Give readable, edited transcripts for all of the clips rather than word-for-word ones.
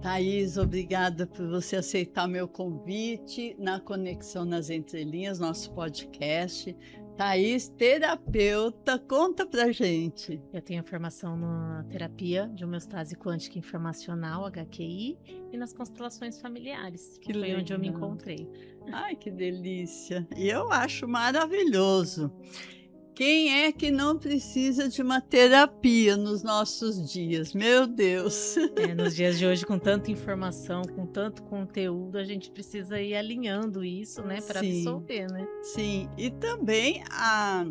Thaís, obrigada por você aceitar meu convite na Conexão nas Entrelinhas, nosso podcast. Thaís, terapeuta, conta pra gente. Eu tenho formação na terapia de homeostase quântica informacional, HQI, e nas constelações familiares. Que Foi legal. onde eu me encontrei. Ai, que delícia. E eu acho maravilhoso. Quem é que não precisa de uma terapia nos nossos dias? Meu Deus! Nos dias de hoje, com tanta informação, com tanto conteúdo, a gente precisa ir alinhando isso, né, para absorver, né? Sim, e também a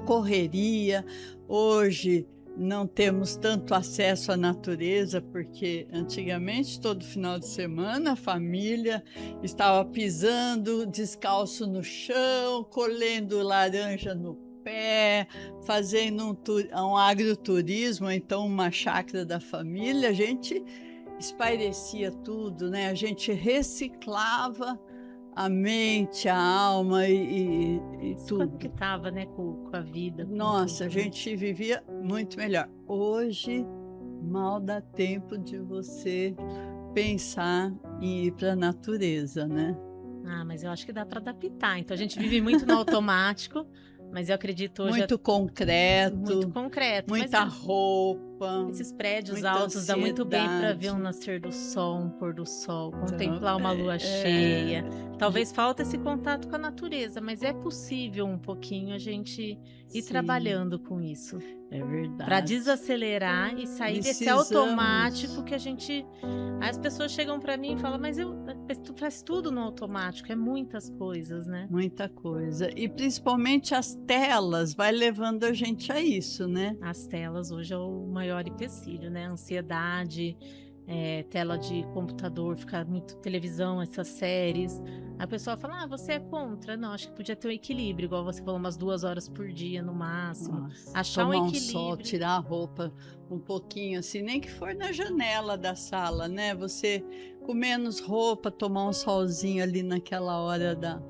correria. Hoje não temos tanto acesso à natureza, porque antigamente, todo final de semana, a família estava pisando descalço no chão, colhendo laranja no pé, fazendo um agroturismo, então uma chácara da família. A gente espairecia tudo, né? A gente reciclava a mente, a alma e tudo. Conectava, né, com a vida. Nossa, tudo, a gente vivia muito melhor. Hoje, mal dá tempo de você pensar em ir para a natureza, né? Mas eu acho que dá para adaptar. Então, a gente vive muito no automático, mas eu acredito hoje... Muito concreto. Muito concreto. Muita roupa. Esses prédios muita altos dá muito bem para ansiedade. ver um nascer do sol, um pôr do sol, contemplar Então, uma lua cheia. Talvez falte esse contato com a natureza, mas é possível um pouquinho a gente ir trabalhando com isso. É verdade. Para desacelerar e sair desse automático que a gente... Aí as pessoas chegam para mim e falam, mas tu faz tudo no automático, é muitas coisas, né? Muita coisa. E principalmente as telas vai levando a gente a isso, né? As telas hoje é o maior empecilho, né? Ansiedade, tela de computador, ficar muito televisão, essas séries. A pessoa fala, você é contra? Não, acho que podia ter um equilíbrio, igual você falou, umas 2 horas por dia no máximo. Nossa, achar tomar um equilíbrio. Sol, tirar a roupa um pouquinho, assim, nem que for na janela da sala, né? Você com menos roupa, tomar um solzinho ali naquela hora da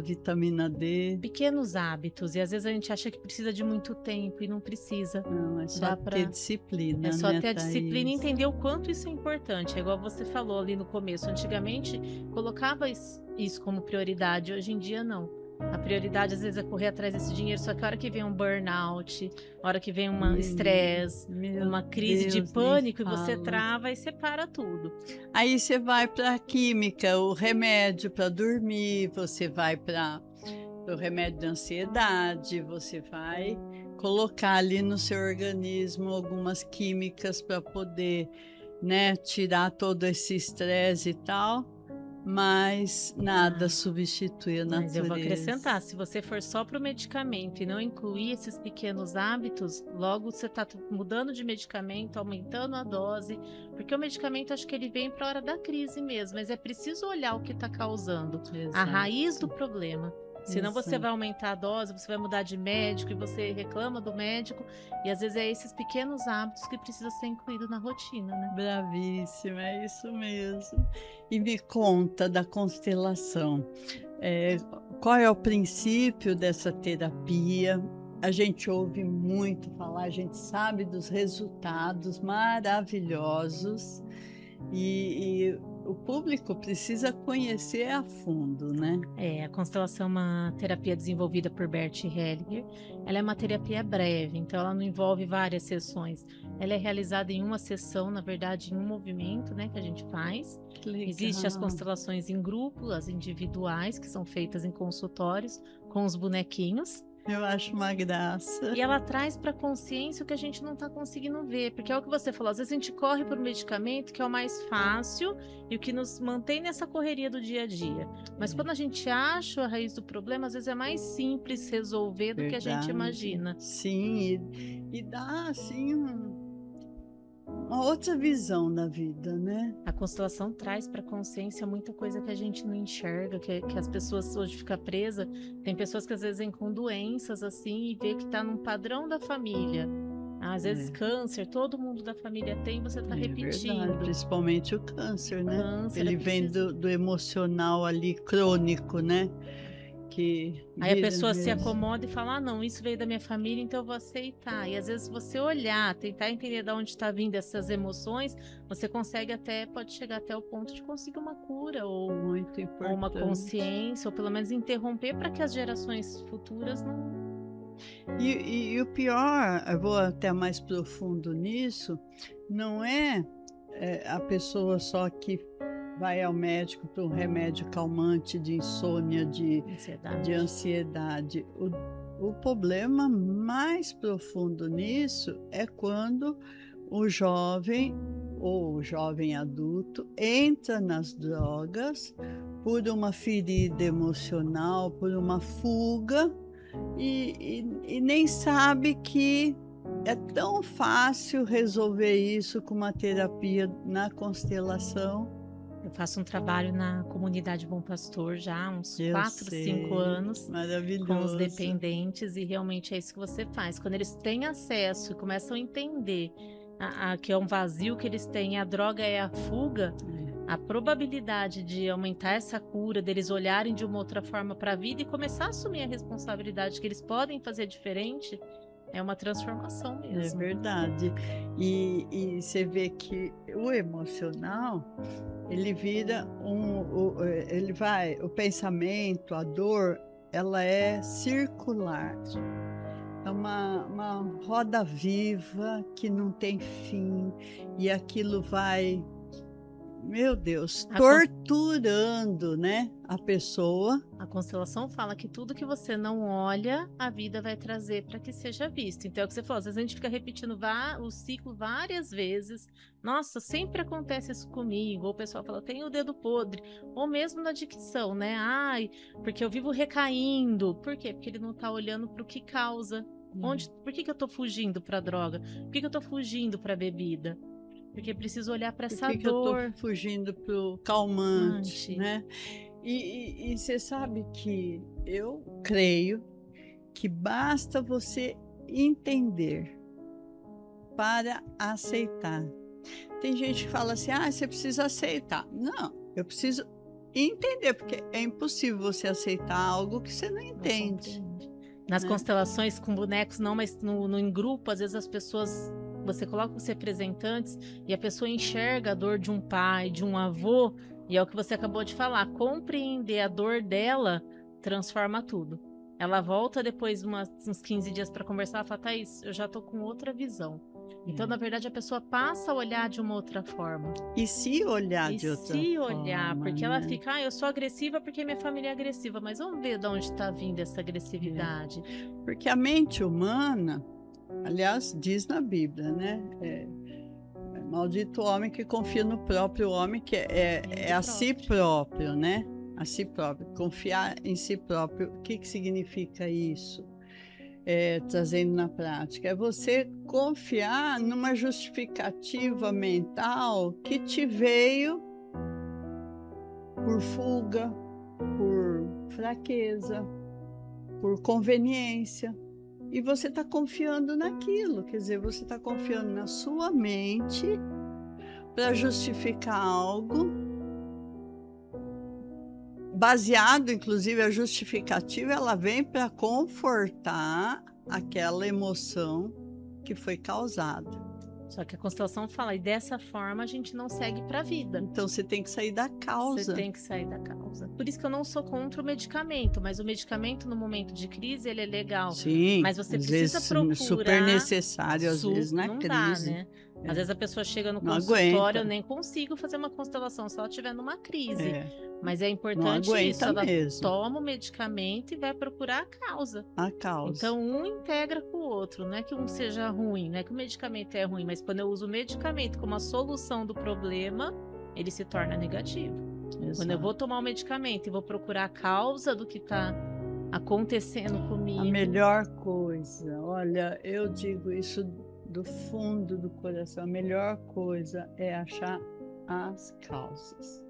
vitamina D. Pequenos hábitos, e às vezes a gente acha que precisa de muito tempo e não precisa. Não, é só ter disciplina, É só né, ter a Thaís? disciplina e entender o quanto isso é importante. É igual você falou ali no começo, antigamente colocava isso como prioridade, hoje em dia não. A prioridade às vezes é correr atrás desse dinheiro, só que a hora que vem um burnout, a hora que vem um estresse, uma crise de pânico, e você trava e separa tudo. Aí você vai para a química, o remédio para dormir, você vai para o remédio de ansiedade, você vai colocar ali no seu organismo algumas químicas para poder, né, tirar todo esse estresse e tal. Mas nada substitui a natureza. Mas eu vou acrescentar, se você for só para o medicamento e não incluir esses pequenos hábitos, logo você está mudando de medicamento, aumentando a dose, porque o medicamento acho que ele vem para a hora da crise mesmo, mas é preciso olhar o que está causando, a raiz do problema. Senão você vai aumentar a dose, você vai mudar de médico e você reclama do médico. E às vezes é esses pequenos hábitos que precisam ser incluídos na rotina, né? Bravíssima, é isso mesmo. E me conta da constelação. Qual é o princípio dessa terapia? A gente ouve muito falar, a gente sabe dos resultados maravilhosos. E o público precisa conhecer a fundo, né? A constelação é uma terapia desenvolvida por Bert Hellinger. Ela é uma terapia breve, então ela não envolve várias sessões. Ela é realizada em uma sessão, na verdade, em um movimento, né, que a gente faz. Existem as constelações em grupo, as individuais, que são feitas em consultórios, com os bonequinhos. Eu acho uma graça. E ela traz para a consciência o que a gente não está conseguindo ver, porque é o que você falou, às vezes a gente corre por um medicamento que é o mais fácil e o que nos mantém nessa correria do dia a dia. Mas quando a gente acha a raiz do problema, às vezes é mais simples resolver do que a gente imagina. Sim, e dá assim uma outra visão da vida, né? A constelação traz para a consciência muita coisa que a gente não enxerga, que as pessoas hoje ficam presas. Tem pessoas que às vezes vêm com doenças assim e vê que está num padrão da família. Às vezes câncer, todo mundo da família tem, você está repetindo. Verdade, principalmente o câncer, né? Ele vem do emocional ali, crônico, né? que Aí a vira pessoa se mesmo. acomoda e fala, ah, não, isso veio da minha família, então eu vou aceitar. E às vezes você olhar, tentar entender de onde está vindo essas emoções, você consegue até, pode chegar até o ponto de conseguir uma cura Muito ou uma importante. consciência, ou pelo menos interromper para que as gerações futuras não... E o pior, eu vou até mais profundo nisso, não é, a pessoa só que vai ao médico para um remédio calmante de insônia, de Ansiedade. ansiedade. O problema mais profundo nisso é quando o jovem ou o jovem adulto entra nas drogas por uma ferida emocional, por uma fuga, e nem sabe que é tão fácil resolver isso com uma terapia na constelação. Eu faço um trabalho na comunidade Bom Pastor já há uns Eu 4, 5 sei, anos com os maravilhoso. dependentes e realmente é isso que você faz. Quando eles têm acesso e começam a entender que é um vazio que eles têm, a droga é a fuga, a probabilidade de aumentar essa cura, deles olharem de uma outra forma para a vida e começar a assumir a responsabilidade que eles podem fazer diferente, é uma transformação É mesmo. verdade. E você vê que o emocional, ele vira ele vai, o pensamento, a dor, ela é circular. É uma roda viva que não tem fim, e aquilo vai, meu Deus, A cons- torturando, né, a pessoa. A constelação fala que tudo que você não olha, a vida vai trazer para que seja visto. Então é o que você falou, às vezes a gente fica repetindo o ciclo várias vezes. Nossa, sempre acontece isso comigo. Ou o pessoal fala, tem o dedo podre. Ou mesmo na dicção, né? Ai, porque eu vivo recaindo. Por quê? Porque ele não tá olhando para o que causa. Por que eu tô fugindo para droga? Por que eu tô fugindo para bebida? Porque preciso olhar para Por essa que eu estou dor. fugindo pro calmante, Ante. né? E você sabe que eu creio que basta você entender para aceitar. Tem gente que fala assim, ah, você precisa aceitar. Não, eu preciso entender, porque é impossível você aceitar algo que você não Não entende, compreende. Nas né? constelações com bonecos, não, mas em grupo, às vezes as pessoas. Você coloca os representantes e a pessoa enxerga a dor de um pai, de um avô, e é o que você acabou de falar. Compreender a dor dela transforma tudo. Ela volta depois uns 15 dias para conversar e fala, Thaís, eu já tô com outra visão. Então, na verdade, a pessoa passa a olhar de uma outra forma. E se olhar E de outra se olhar, forma, porque ela né? fica, eu sou agressiva porque minha família é agressiva, mas vamos ver de onde está vindo essa agressividade. Porque a mente humana, aliás, diz na Bíblia, né? Maldito o homem que confia no próprio homem, que é a si próprio, né? A si próprio. Confiar em si próprio. O que significa isso? Trazendo na prática, é você confiar numa justificativa mental que te veio por fuga, por fraqueza, por conveniência. E você está confiando naquilo, quer dizer, você está confiando na sua mente para justificar algo, baseado, inclusive, a justificativa, ela vem para confortar aquela emoção que foi causada. Só que a constelação fala, e dessa forma a gente não segue para a vida. Então você tem que sair da causa. Você tem que sair da causa. Por isso que eu não sou contra o medicamento, mas o medicamento no momento de crise ele é legal. Sim, Mas você às precisa vezes procurar. super necessário, às vezes na não crise. dá, né? Às vezes a pessoa chega no Não consultório, aguenta. eu nem consigo fazer uma constelação se ela estiver numa crise. É, Mas é não importante isso, aguenta ela mesmo toma o medicamento e vai procurar a causa. a causa. Então, um integra com o outro. Não é que um seja ruim, não é que o medicamento é ruim, mas quando eu uso o medicamento como a solução do problema, ele se torna negativo. Exato. Quando eu vou tomar o medicamento e vou procurar a causa do que está acontecendo comigo. A melhor coisa, olha, eu digo isso do fundo do coração, a melhor coisa é achar as causas.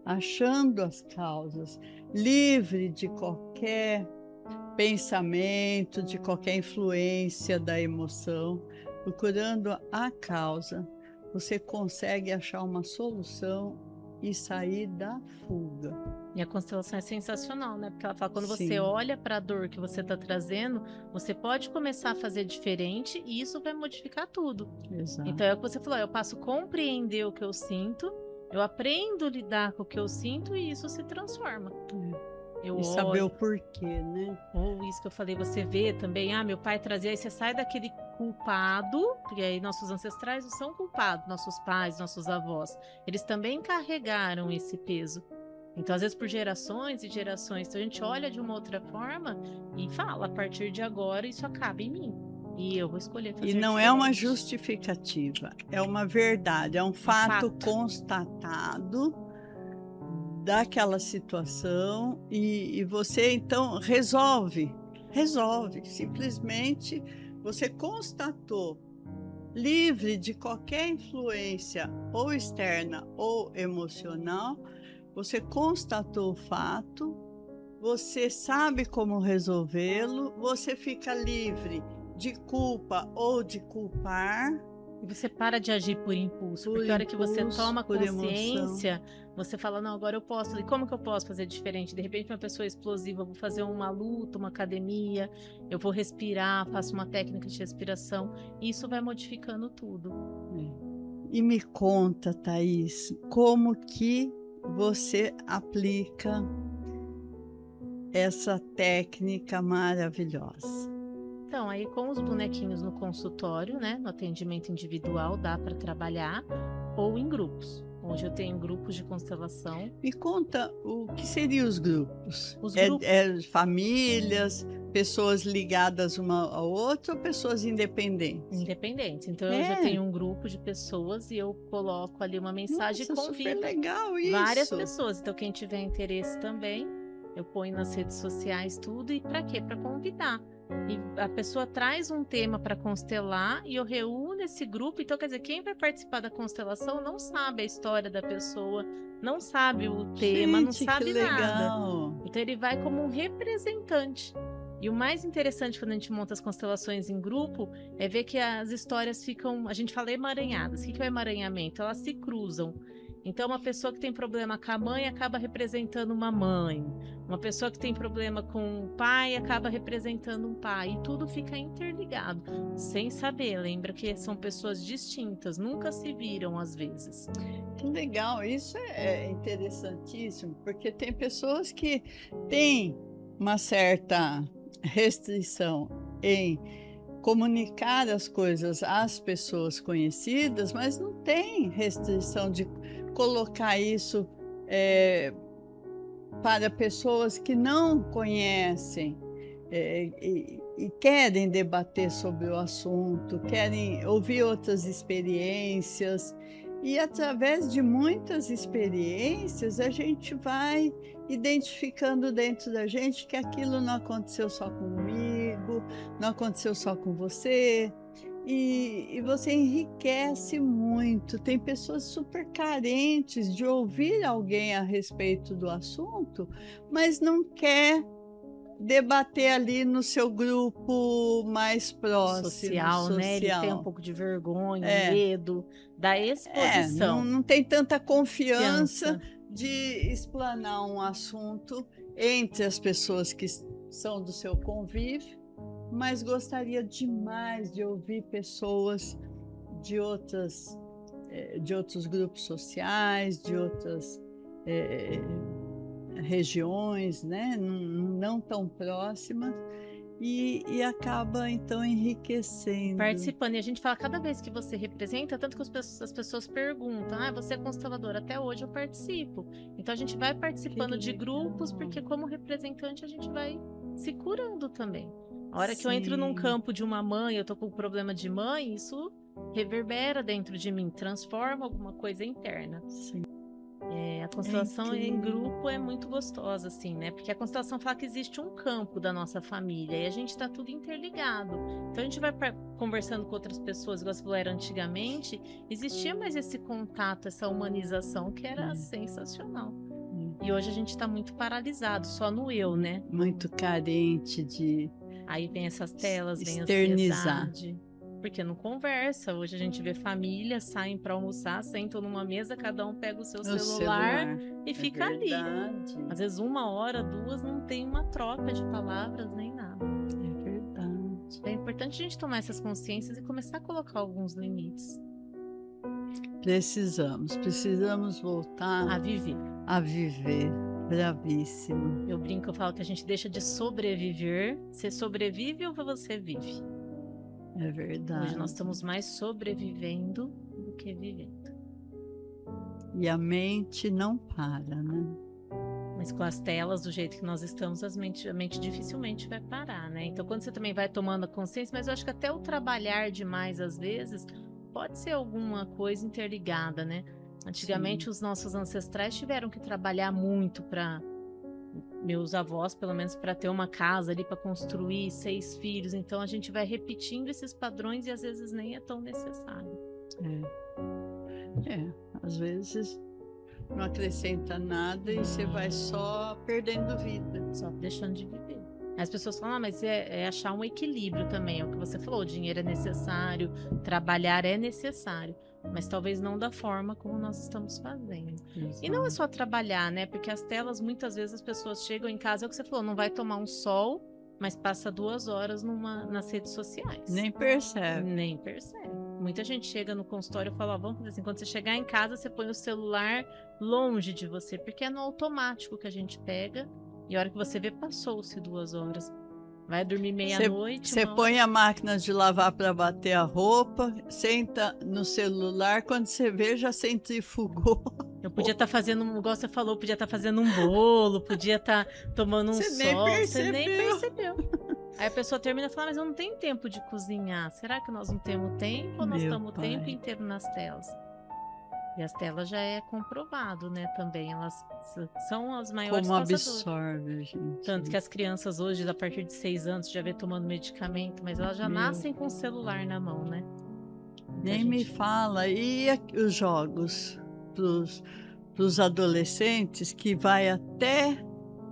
Achando as causas, livre de qualquer pensamento, de qualquer influência da emoção, procurando a causa, você consegue achar uma solução e sair da fuga. E a constelação é sensacional, né? Porque ela fala, quando Sim. você olha para a dor que você está trazendo, você pode começar a fazer diferente e isso vai modificar tudo. Exato. Então é o que você falou, eu passo a compreender o que eu sinto, eu aprendo a lidar com o que eu sinto e isso se transforma. E saber o porquê, né? Ou isso que eu falei, você vê também, meu pai trazia, aí você sai daquele culpado, porque aí nossos ancestrais não são culpados, nossos pais, nossos avós, eles também carregaram esse peso. Então, às vezes, por gerações e gerações, então a gente olha de uma outra forma e fala, a partir de agora, isso acaba em mim. E eu vou escolher fazer E não diferente. é uma justificativa, é uma verdade, é um fato constatado daquela situação e você, então, resolve, simplesmente você constatou, livre de qualquer influência ou externa ou emocional, você constatou o fato, você sabe como resolvê-lo, você fica livre de culpa ou de culpar. E você para de agir por impulso, porque a hora que você toma consciência, você fala, não, agora eu posso, e como que eu posso fazer diferente? De repente, uma pessoa explosiva, eu vou fazer uma luta, uma academia, eu vou respirar, faço uma técnica de respiração, e isso vai modificando tudo. E me conta, Thaís, como que você aplica essa técnica maravilhosa? Então, aí com os bonequinhos no consultório, né, no atendimento individual, dá para trabalhar, ou em grupos. Hoje eu tenho grupos de constelação. Me conta o que seriam os grupos? Os grupos... famílias, pessoas ligadas uma a outra ou pessoas independentes? Independentes. Então eu já tenho um grupo de pessoas e eu coloco ali uma mensagem e convido super legal isso. Várias pessoas. Então quem tiver interesse também, eu ponho nas redes sociais tudo. E para quê? Para convidar. E a pessoa traz um tema para constelar e eu reúno esse grupo. Então, quer dizer, quem vai participar da constelação não sabe a história da pessoa, não sabe o tema, não sabe nada. Então, ele vai como um representante. E o mais interessante quando a gente monta as constelações em grupo é ver que as histórias ficam, a gente fala emaranhadas. O que é o emaranhamento? Elas se cruzam. Então, uma pessoa que tem problema com a mãe acaba representando uma mãe. Uma pessoa que tem problema com o pai acaba representando um pai. E tudo fica interligado, sem saber. Lembra que são pessoas distintas, nunca se viram às vezes. Que legal, isso é interessantíssimo, porque tem pessoas que têm uma certa restrição em comunicar as coisas às pessoas conhecidas, mas não tem restrição de colocar isso para pessoas que não conhecem e querem debater sobre o assunto, querem ouvir outras experiências. E através de muitas experiências, a gente vai identificando dentro da gente que aquilo não aconteceu só comigo, não aconteceu só com você. E você enriquece muito. Tem pessoas super carentes de ouvir alguém a respeito do assunto, mas não quer debater ali no seu grupo mais próximo. Social, né? Ele tem um pouco de vergonha, medo da exposição. Não tem tanta confiança de explanar um assunto entre as pessoas que são do seu convívio, mas gostaria demais de ouvir pessoas de outros grupos sociais, de outras regiões, né? Não tão próximas, e acaba então enriquecendo. Participando, e a gente fala, cada vez que você representa, tanto que as pessoas perguntam, você é consteladora? Até hoje eu participo. Então a gente vai participando de grupos, porque como representante a gente vai se curando também. A hora que eu entro num campo de uma mãe, eu tô com um problema de mãe, isso reverbera dentro de mim, transforma alguma coisa interna. Sim. A constelação em grupo é muito gostosa, assim, né? Porque a constelação fala que existe um campo da nossa família e a gente tá tudo interligado. Então a gente vai conversando com outras pessoas, igual você falou, era antigamente, existia mais esse contato, essa humanização que era sensacional. E hoje a gente tá muito paralisado, só no eu, né? Muito carente de... Aí vem essas telas, vem a externizar. ansiedade. Porque não conversa. Hoje a gente vê famílias, saem para almoçar, sentam numa mesa, cada um pega o seu celular e fica ali. Às vezes 1 hora, 2, não tem uma troca de palavras nem nada. É verdade. É importante a gente tomar essas consciências e começar a colocar alguns limites. Precisamos voltar A viver. a viver. Bravíssimo. Eu brinco, eu falo que a gente deixa de sobreviver. Você sobrevive ou você vive? É verdade. Hoje nós estamos mais sobrevivendo do que vivendo. E a mente não para, né? Mas com as telas do jeito que nós estamos, a mente dificilmente vai parar, né? Então, quando você também vai tomando a consciência, mas eu acho que até o trabalhar demais, às vezes, pode ser alguma coisa interligada, né? Antigamente, os nossos ancestrais tiveram que trabalhar muito para... Meus avós, pelo menos, para ter uma casa ali, para construir 6 filhos. Então, a gente vai repetindo esses padrões e, às vezes, nem é tão necessário. Às vezes não acrescenta nada e você vai só perdendo vida. Só deixando de viver. As pessoas falam, mas é achar um equilíbrio também. É o que você falou, o dinheiro é necessário, trabalhar é necessário. Mas talvez não da forma como nós estamos fazendo. Exato. E não é só trabalhar, né? Porque as telas, muitas vezes, as pessoas chegam em casa, é o que você falou, não vai tomar um sol, mas passa 2 horas nas redes sociais. Nem percebe. Nem percebe. Muita gente chega no consultório e fala, vamos fazer assim, quando você chegar em casa, você põe o celular longe de você, porque é no automático que a gente pega, e a hora que você vê, passou-se 2 horas. Vai dormir meia-noite. Você põe a máquina de lavar para bater a roupa, senta no celular, quando você vê, já centrifugou. Eu podia estar fazendo, igual você falou, podia estar fazendo um bolo, podia estar tomando um sol. Você nem percebeu. Aí a pessoa termina e fala, mas eu não tenho tempo de cozinhar. Será que nós não temos tempo ou nós estamos o tempo inteiro nas telas? E as telas já é comprovado, né, também. Elas são as maiores Como passadoras. absorve, gente. Tanto que as crianças hoje, a partir de 6 anos, já vê tomando medicamento, mas elas já nascem com o celular na mão, né? Nem me fala. E os jogos pros adolescentes, que vai até...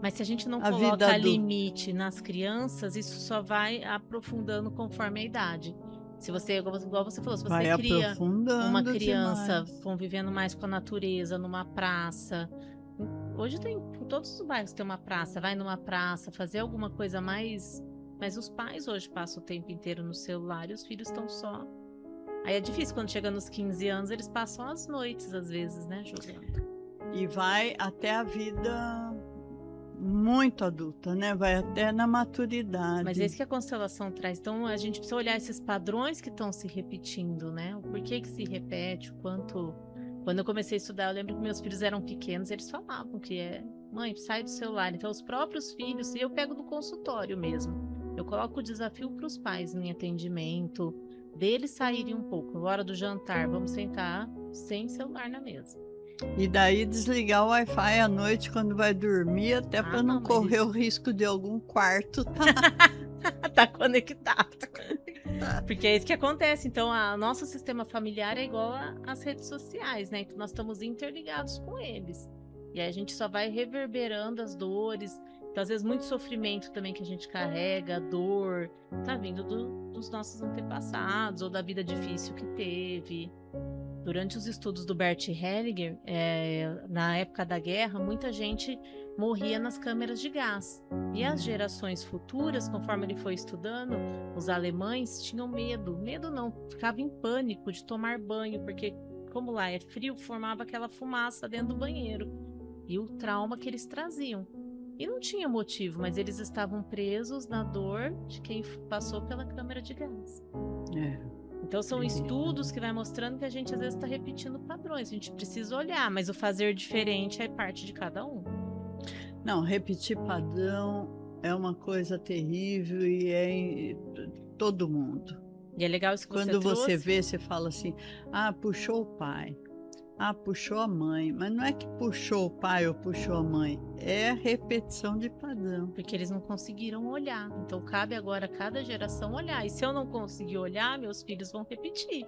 Mas se a gente não coloca limite nas crianças, isso só vai aprofundando conforme a idade. Se você, igual você falou, se você cria uma criança convivendo mais com a natureza, numa praça. Hoje tem, em todos os bairros tem uma praça, vai numa praça, fazer alguma coisa mais. Mas os pais hoje passam o tempo inteiro no celular e os filhos estão só. Aí é difícil, quando chega nos 15 anos, eles passam as noites, às vezes, né, jogando. E vai até a vida muito adulta, né? Vai até na maturidade. Mas é isso que a constelação traz. Então, a gente precisa olhar esses padrões que estão se repetindo, né? O porquê que se repete, o quanto... Quando eu comecei a estudar, eu lembro que meus filhos eram pequenos, eles falavam que mãe, sai do celular. Então, os próprios filhos, e eu pego no consultório mesmo. Eu coloco o desafio para os pais em atendimento, deles saírem um pouco. Na hora do jantar, vamos sentar sem celular na mesa. E daí desligar o Wi-Fi à noite quando vai dormir, até para não correr o risco de algum quarto tá conectado. Porque é isso que acontece. Então, o nosso sistema familiar é igual às redes sociais, né? Então, nós estamos interligados com eles. E aí a gente só vai reverberando as dores. Então, às vezes, muito sofrimento também que a gente carrega, dor, tá vindo dos nossos antepassados ou da vida difícil que teve. Durante os estudos do Bert Hellinger, na época da guerra, muita gente morria nas câmeras de gás. E as gerações futuras, conforme ele foi estudando, os alemães tinham medo. Medo não, ficavam em pânico de tomar banho, porque como lá é frio, formava aquela fumaça dentro do banheiro. E o trauma que eles traziam. E não tinha motivo, mas eles estavam presos na dor de quem passou pela câmera de gás. Então são estudos que vai mostrando que a gente às vezes está repetindo padrões. A gente precisa olhar, mas o fazer diferente é parte de cada um. Não, repetir padrão é uma coisa terrível e é em todo mundo. E é legal isso que quando você vê, você fala assim, puxou o pai, puxou a mãe. Mas não é que puxou o pai ou puxou a mãe, é a repetição de padrão. Porque eles não conseguiram olhar. Então cabe agora a cada geração olhar. E se eu não conseguir olhar, meus filhos vão repetir.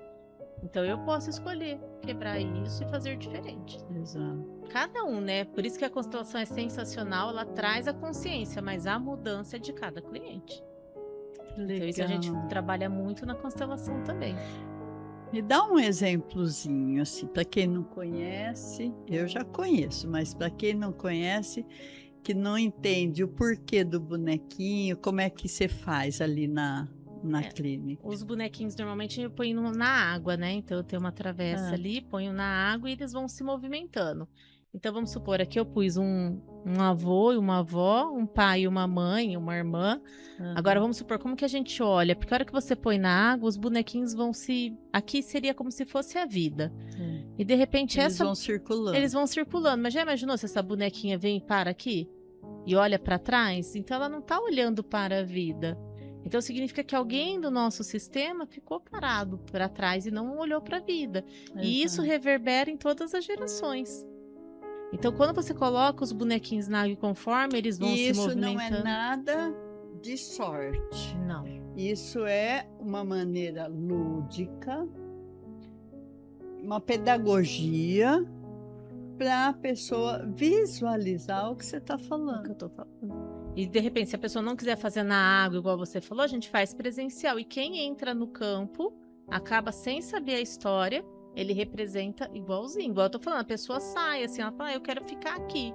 Então eu posso escolher quebrar isso e fazer diferente. Exato. Cada um, né? Por isso que a constelação é sensacional, ela traz a consciência, mas a mudança é de cada cliente. Então isso a gente trabalha muito na constelação também. Me dá um exemplozinho, assim, para quem não conhece, eu já conheço, mas para quem não conhece, que não entende o porquê do bonequinho, como é que você faz ali na clínica? Os bonequinhos normalmente eu ponho na água, né? Então eu tenho uma travessa ali, ponho na água e eles vão se movimentando. Então vamos supor, aqui eu pus um avô e uma avó, um pai e uma mãe, uma irmã. Agora vamos supor, como que a gente olha? Porque a hora que você põe na água, os bonequinhos vão se... Aqui seria como se fosse a vida. E de repente eles vão circulando. Eles vão circulando. Mas já imaginou se essa bonequinha vem e para aqui? E olha para trás? Então ela não está olhando para a vida. Então significa que alguém do nosso sistema ficou parado para trás e não olhou para a vida. E isso reverbera em todas as gerações. Então, quando você coloca os bonequinhos na água conforme eles vão se movimentando... Isso não é nada de sorte. Não. Isso é uma maneira lúdica, uma pedagogia para a pessoa visualizar o que você está falando. O que eu tô falando. E, de repente, se a pessoa não quiser fazer na água, igual você falou, a gente faz presencial. E quem entra no campo acaba sem saber a história... Ele representa igualzinho, igual eu tô falando, a pessoa sai assim, ela fala, eu quero ficar aqui.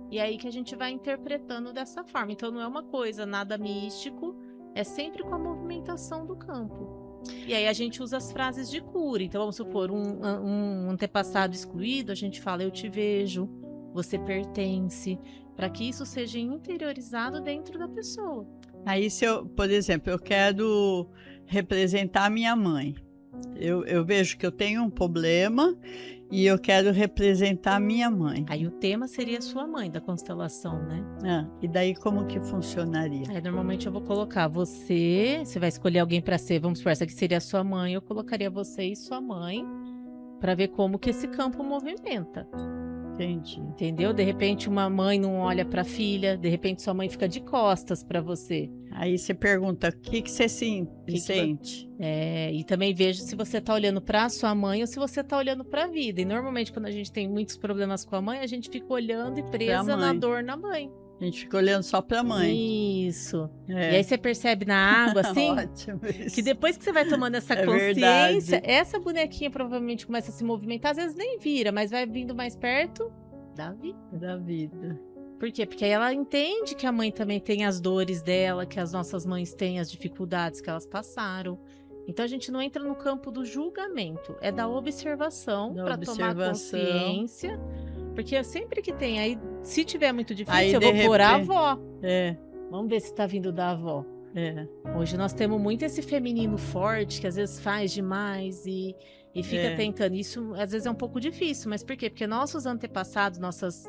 E aí que a gente vai interpretando dessa forma. Então não é uma coisa nada místico, é sempre com a movimentação do campo. E aí a gente usa as frases de cura. Então vamos supor, um antepassado excluído, a gente fala, eu te vejo, você pertence, para que isso seja interiorizado dentro da pessoa. Aí se eu, por exemplo, eu quero representar minha mãe. Eu vejo que eu tenho um problema e eu quero representar minha mãe. Aí o tema seria a sua mãe da constelação, né? E daí como que funcionaria? Aí normalmente eu vou colocar você vai escolher alguém para ser, vamos supor, essa aqui seria a sua mãe, eu colocaria você e sua mãe para ver como que esse campo movimenta. Entendi. Entendeu? De repente uma mãe não olha para a filha, de repente sua mãe fica de costas para você. Aí você pergunta, o que você sente? E também vejo se você está olhando para a sua mãe ou se você está olhando para a vida. E normalmente quando a gente tem muitos problemas com a mãe, a gente fica olhando e presa na dor na mãe. A gente fica olhando só para a mãe. Isso. E aí você percebe na água, assim, Ótimo isso. que depois que você vai tomando essa consciência, essa bonequinha provavelmente começa a se movimentar, às vezes nem vira, mas vai vindo mais perto da vida. Por quê? Porque aí ela entende que a mãe também tem as dores dela, que as nossas mães têm as dificuldades que elas passaram. Então a gente não entra no campo do julgamento, é da observação para tomar consciência. Porque sempre que tem, aí se tiver muito difícil, aí, eu vou pôr a avó. Vamos ver se tá vindo da avó. Hoje nós temos muito esse feminino forte, que às vezes faz demais e fica tentando. Isso às vezes é um pouco difícil, mas por quê? Porque nossos antepassados,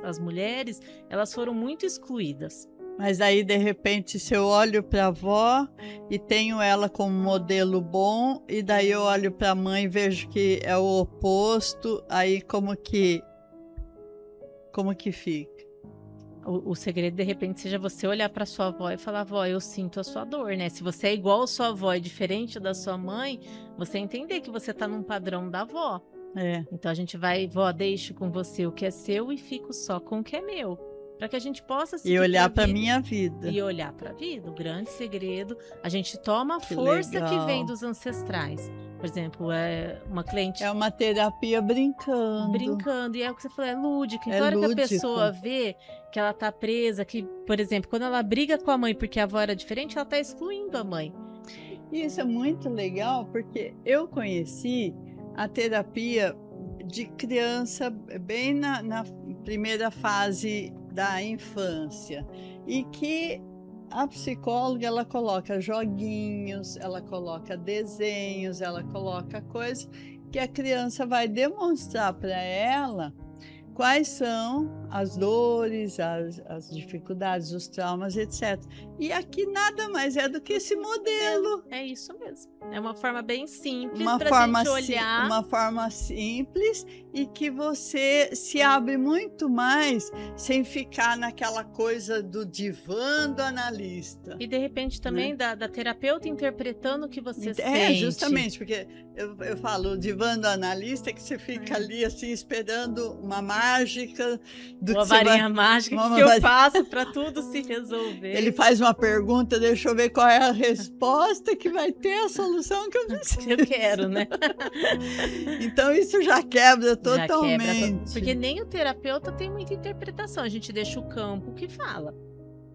as mulheres, elas foram muito excluídas. Mas aí, de repente, se eu olho para a avó e tenho ela como modelo bom, e daí eu olho para a mãe e vejo que é o oposto, aí como que fica? O segredo, de repente, seja você olhar para sua avó e falar, avó, eu sinto a sua dor, né? Se você é igual a sua avó e diferente da sua mãe, você entender que você tá num padrão da avó. Então a gente vai, vó, deixo com você o que é seu e fico só com o que é meu. Para que a gente possa seguir. E olhar para a minha vida. E olhar para a vida. O grande segredo, a gente toma a força que vem dos ancestrais. Por exemplo, uma cliente... É uma terapia brincando. Brincando. E é o que você falou, é lúdica. Então, a hora que a pessoa vê que ela tá presa, que, por exemplo, quando ela briga com a mãe porque a avó era diferente, ela tá excluindo a mãe. E isso é muito legal, porque eu conheci a terapia de criança bem na primeira fase da infância. E que a psicóloga, ela coloca joguinhos, ela coloca desenhos, ela coloca coisas que a criança vai demonstrar para ela quais são as dores, as dificuldades, os traumas, etc. E aqui nada mais é do que esse modelo. É isso mesmo. É uma forma bem simples para a gente olhar. Uma forma simples e que você se abre muito mais sem ficar naquela coisa do divã do analista. E de repente também da terapeuta interpretando o que você sente. Justamente, porque eu falo, o divã do analista é que você fica ali assim esperando uma máquina mágica do Uma que você varinha vai... mágica uma que eu varinha- faço para tudo se resolver. Ele faz uma pergunta, deixa eu ver qual é a resposta que vai ter a solução que eu preciso. Eu quero, né? Então isso já quebra Já quebra, totalmente. porque nem o terapeuta tem muita interpretação, a gente deixa o campo que fala.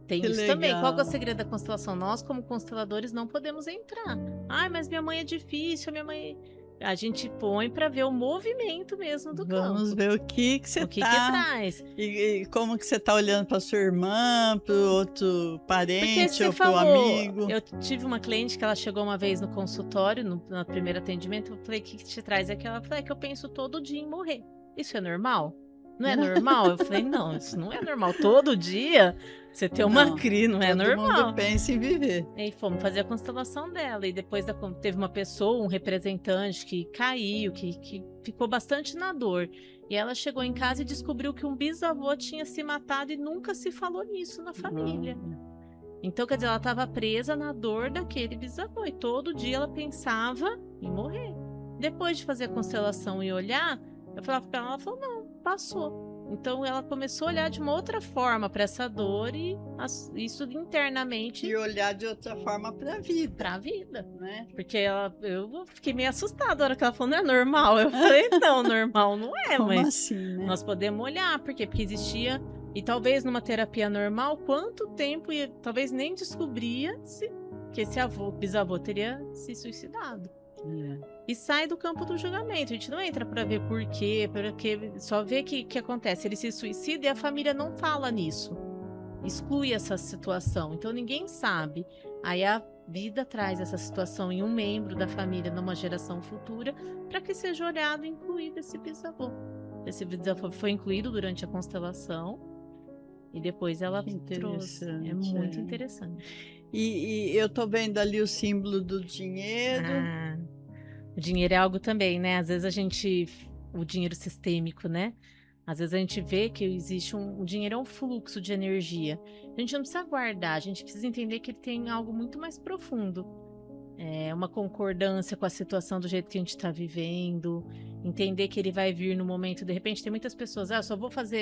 Tem Que isso também. Qual que é o legal. segredo da constelação? Nós, como consteladores, não podemos entrar. Ai, mas minha mãe é difícil, minha mãe. A gente põe para ver o movimento mesmo do Vamos campo. ver o que você O que tá traz. e como que você tá olhando para sua irmã, para o outro Porque parente você ou para o falou, amigo. eu tive uma cliente que ela chegou uma vez no consultório, no primeiro atendimento, eu falei, o que te traz aqui? Ela falou, é que eu penso todo dia em morrer. Isso é normal? Não é normal? Eu falei, não, isso não é normal. Todo dia você ter uma Não, crise, não é todo normal. mundo pensa em viver. E aí fomos fazer a constelação dela. E depois teve uma pessoa, um representante que caiu, que ficou bastante na dor. E ela chegou em casa e descobriu que um bisavô tinha se matado e nunca se falou nisso na família. Então, quer dizer, ela estava presa na dor daquele bisavô. E todo dia ela pensava em morrer. Depois de fazer a constelação e olhar, eu falava para ela, ela falou, não, passou. Então ela começou a olhar de uma outra forma para essa dor e isso internamente E olhar de outra forma para a vida, para a vida. né? Porque eu fiquei meio assustada na hora que ela falou, não é normal? Eu falei, não, normal não é, Como mas assim, né? nós podemos olhar, porque existia, e talvez numa terapia normal, quanto tempo talvez nem descobria que esse bisavô teria se suicidado. E sai do campo do julgamento. A gente não entra para ver por quê, porque só vê que acontece. Ele se suicida e a família não fala nisso. Exclui essa situação. Então ninguém sabe. Aí a vida traz essa situação em um membro da família numa geração futura para que seja olhado e incluído esse bisavô. Esse bisavô foi incluído durante a constelação e depois ela trouxe. É muito interessante. E eu tô vendo ali o símbolo do dinheiro. O dinheiro é algo também, né? Às vezes o dinheiro sistêmico, né? Às vezes a gente vê que existe o dinheiro é um fluxo de energia. A gente não precisa guardar, a gente precisa entender que ele tem algo muito mais profundo. É uma concordância com a situação do jeito que a gente está vivendo, entender que ele vai vir no momento, de repente tem muitas pessoas,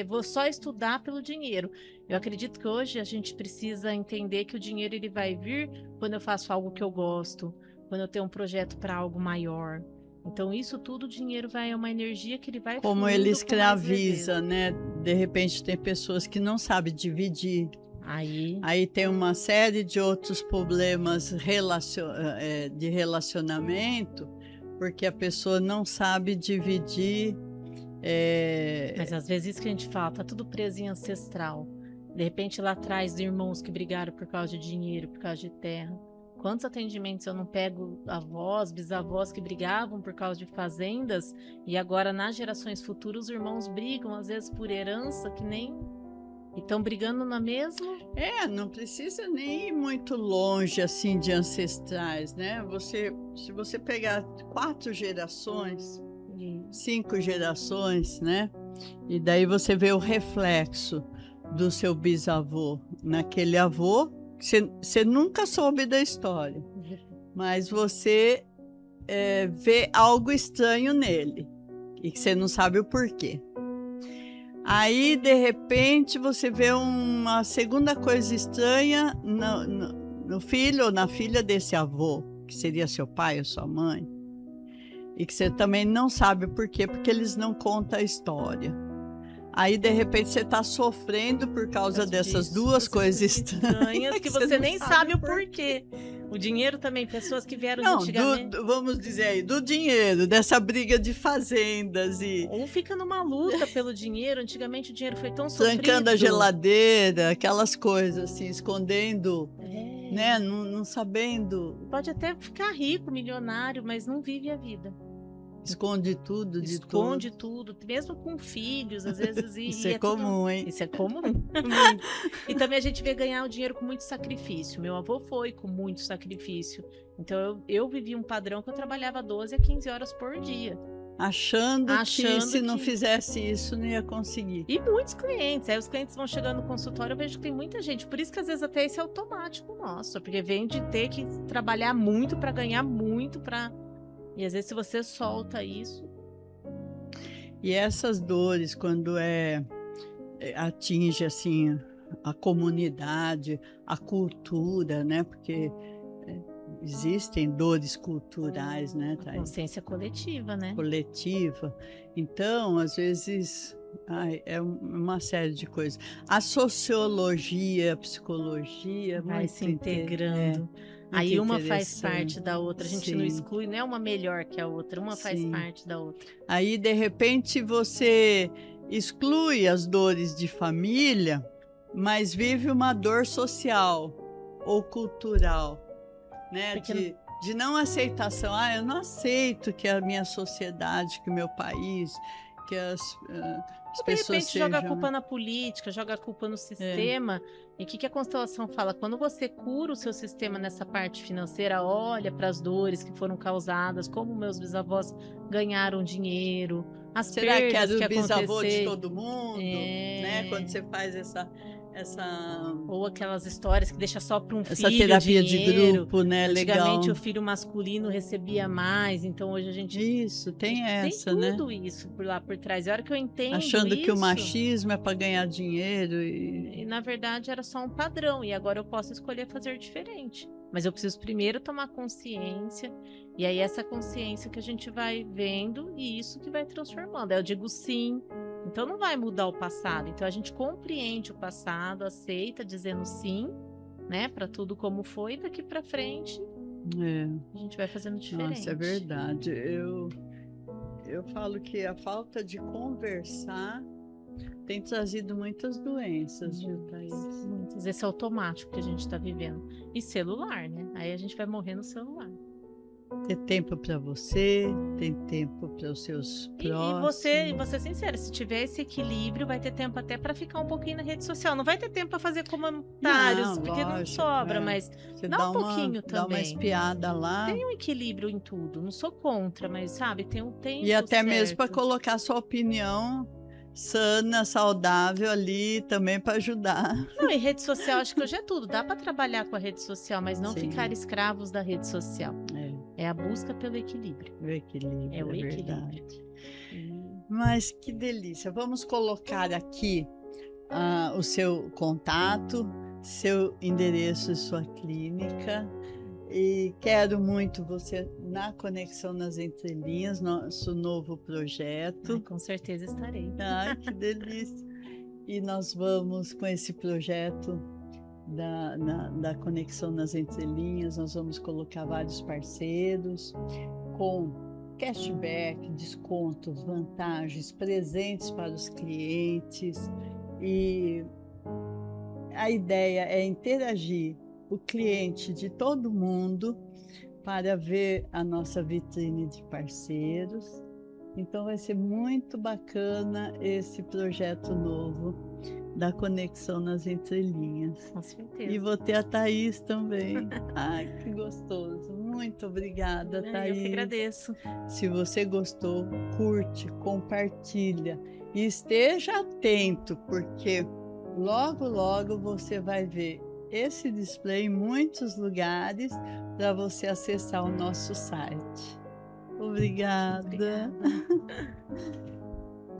vou só estudar pelo dinheiro. Eu acredito que hoje a gente precisa entender que o dinheiro ele vai vir quando eu faço algo que eu gosto, quando eu tenho um projeto para algo maior. Então isso tudo, o dinheiro é uma energia que ele vai como ele escraviza, né? De repente tem pessoas que não sabem dividir. Aí tem uma série de outros problemas de relacionamento, porque a pessoa não sabe dividir. Mas às vezes isso que a gente fala, tá tudo preso em ancestral. De repente lá atrás, irmãos que brigaram por causa de dinheiro, por causa de terra. Quantos atendimentos eu não pego avós, bisavós que brigavam por causa de fazendas e agora nas gerações futuras os irmãos brigam às vezes por herança que nem... E estão brigando na mesma? Não precisa nem ir muito longe assim de ancestrais, né? Se você pegar 4 gerações, 5 gerações, né? E daí você vê o reflexo do seu bisavô naquele avô, que você nunca soube da história, mas você vê algo estranho nele e que você não sabe o porquê. Aí, de repente, você vê uma segunda coisa estranha no filho ou na filha desse avô, que seria seu pai ou sua mãe, e que você também não sabe por quê, porque eles não contam a história. Aí, de repente, você está sofrendo por causa dessas duas coisas estranhas que você nem sabe o porquê. O dinheiro também, pessoas que vieram antigamente. Vamos dizer aí, do dinheiro, dessa briga de fazendas e... Ou fica numa luta pelo dinheiro. Antigamente o dinheiro foi tão sofrido. Trancando a geladeira, aquelas coisas assim, escondendo, né? Não sabendo. Pode até ficar rico, milionário, mas não vive a vida. Esconde tudo, Esconde tudo, mesmo com filhos, às vezes. Isso é comum, hein? Isso é comum. E também a gente vê ganhar o dinheiro com muito sacrifício. Meu avô foi com muito sacrifício. Então eu vivi um padrão que eu trabalhava 12 a 15 horas por dia. Achando que se não fizesse isso, não ia conseguir. E muitos clientes. Aí os clientes vão chegando no consultório, eu vejo que tem muita gente. Por isso que às vezes até esse é automático nosso. Porque vem de ter que trabalhar muito para ganhar muito, para... E às vezes se você solta isso... E essas dores, quando atinge assim a comunidade, a cultura, né? Porque existem dores culturais, né, A Thaís? consciência coletiva, né? Coletiva. Então, às vezes, é uma série de coisas. A sociologia, a psicologia, Vai se integrando. muito Aí uma faz interessante. parte da outra. A gente não Sim, exclui, não é uma melhor que a outra. Uma faz sim. parte da outra. Aí, de repente, você exclui as dores de família, mas vive uma dor social ou cultural, né? Porque De não aceitação. Eu não aceito que a minha sociedade, que o meu país, que as de pessoas repente joga a sejam... culpa na política, joga a culpa no sistema. E o que a constelação fala? Quando você cura o seu sistema nessa parte financeira, olha para as dores que foram causadas, como meus bisavós ganharam dinheiro, as Será que perdas era que o bisavô de aconteceram. todo mundo, né? Quando você faz essa Ou aquelas histórias que deixa só para um essa filho terapia de dinheiro. grupo, né? Antigamente Legal. o filho masculino recebia mais, então hoje a gente Isso, tem tem essa, né? tudo isso por lá por trás. E a hora que eu entendo Achando que o isso, machismo é para ganhar dinheiro e na verdade era só um padrão e agora eu posso escolher fazer diferente. Mas eu preciso primeiro tomar consciência e aí essa consciência que a gente vai vendo e isso que vai transformando. Aí eu digo sim. Então não vai mudar o passado. Então a gente compreende o passado, aceita dizendo sim, né, para tudo como foi, daqui para frente a gente vai fazendo diferente. Nossa, é verdade. Eu falo que a falta de conversar tem trazido muitas doenças, viu, Thaís? Muitos. Esse automático que a gente está vivendo. E celular, né? Aí a gente vai morrer no celular. Ter tempo para você, ter tempo para os seus próximos. E você sincera, se tiver esse equilíbrio, vai ter tempo até para ficar um pouquinho na rede social. Não vai ter tempo para fazer comentários, porque lógico, não sobra, mas você dá um pouquinho dá uma também. espiada lá. Tem um equilíbrio em tudo. Não sou contra, mas sabe, tem um tempo E até certo. mesmo para colocar sua opinião sana, saudável ali também para ajudar. Não, e rede social, acho que hoje é tudo. Dá para trabalhar com a rede social, mas não Sim. ficar escravos da rede social. É a busca pelo equilíbrio. O equilíbrio, é o equilíbrio. Verdade. Mas que delícia. Vamos colocar aqui o seu contato, seu endereço e sua clínica. E quero muito você na Conexão nas Entrelinhas, nosso novo projeto. Ai, com certeza estarei. Ai, que delícia. E nós vamos com esse projeto da Conexão nas Entrelinhas, nós vamos colocar vários parceiros com cashback, descontos, vantagens, presentes para os clientes. E a ideia é interagir o cliente de todo mundo para ver a nossa vitrine de parceiros. Então vai ser muito bacana esse projeto novo da Conexão nas Entrelinhas. Com certeza. E vou ter a Thaís também. Ai, que gostoso. Muito obrigada, Thaís. Eu que agradeço. Se você gostou, curte, compartilha e esteja atento, porque logo, logo você vai ver esse display em muitos lugares para você acessar o nosso site. Obrigada.